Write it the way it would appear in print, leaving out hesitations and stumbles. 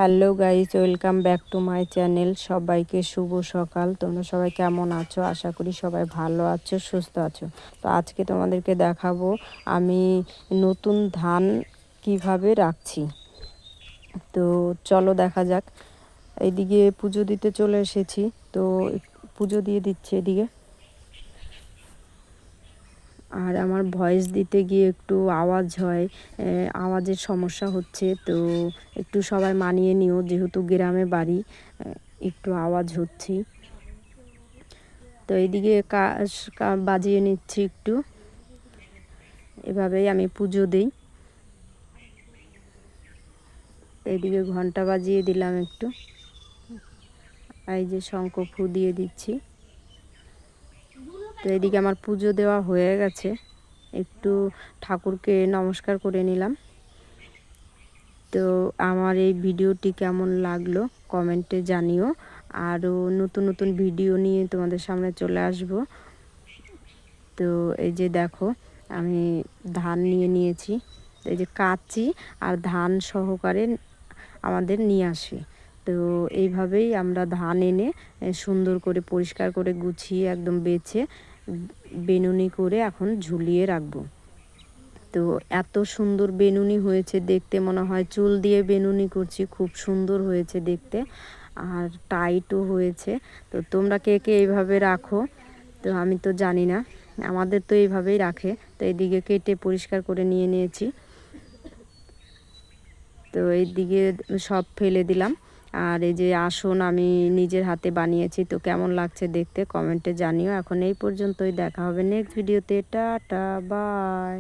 Hello guys, welcome back to my channel. সবাইকে শুভ সকাল। তোমরা সবাই কেমন আছো? আশা করি সবাই ভালো আছো, সুস্থ আছো। তো আজকে তোমাদেরকে দেখাবো আমি নতুন ধান কিভাবে রাখছি। তো চলো দেখা যাক। এইদিকে পুজো দিতে চলে এসেছি, তো পুজো দিয়ে দিচ্ছি এদিকে। আর আমার ভয়েস দিতে গিয়ে একটু আওয়াজ হয়, আওয়াজের সমস্যা হচ্ছে, তো একটু সবাই মানিয়ে নিও, যেহেতু গ্রামে বাড়ি, একটু আওয়াজ হচ্ছে। তো এইদিকে বাজিয়ে নিচ্ছি একটু, এভাবেই আমি পুজো দিই। এইদিকে ঘন্টা বাজিয়ে দিলাম একটু, এই যে শঙ্খ ফু দিয়ে দিচ্ছি। তো এইদিকে আমার পুজো দেওয়া হয়ে গেছে, একটু ঠাকুরকে নমস্কার করে নিলাম। তো আমার এই ভিডিওটি কেমন লাগলো কমেন্টে জানিও। আরও নতুন নতুন ভিডিও নিয়ে তোমাদের সামনে চলে আসব। তো এই যে দেখো, আমি ধান নিয়ে নিয়েছি। এই যে কাঁচি আর ধান সহকারে আমাদের নিয়ে আসি। তো এইভাবেই আমরা ধান এনে সুন্দর করে পরিষ্কার করে গুছিয়ে একদম বেছে বেনুনি করে এখন ঝুলিয়ে রাখবো। তো এত সুন্দর বেনুনি হয়েছে দেখতে, মনে হয় চুল দিয়ে বেনুনি করছি, খুব সুন্দর হয়েছে দেখতে, আর টাইটও হয়েছে। তো তোমরা কে কে এইভাবে রাখো? তো আমি তো জানি না, আমাদের তো এইভাবেই রাখে। তো এইদিকে কেটে পরিষ্কার করে নিয়ে নিয়েছি। তো এইদিকে সব ফেলে দিলাম। আর এই যে আসন আমি নিজের হাতে বানিয়েছি, তো কেমন লাগছে দেখতে কমেন্টে জানিও। এখন এই পর্যন্তই, দেখা হবে নেক্সট ভিডিওতে। Tata, by.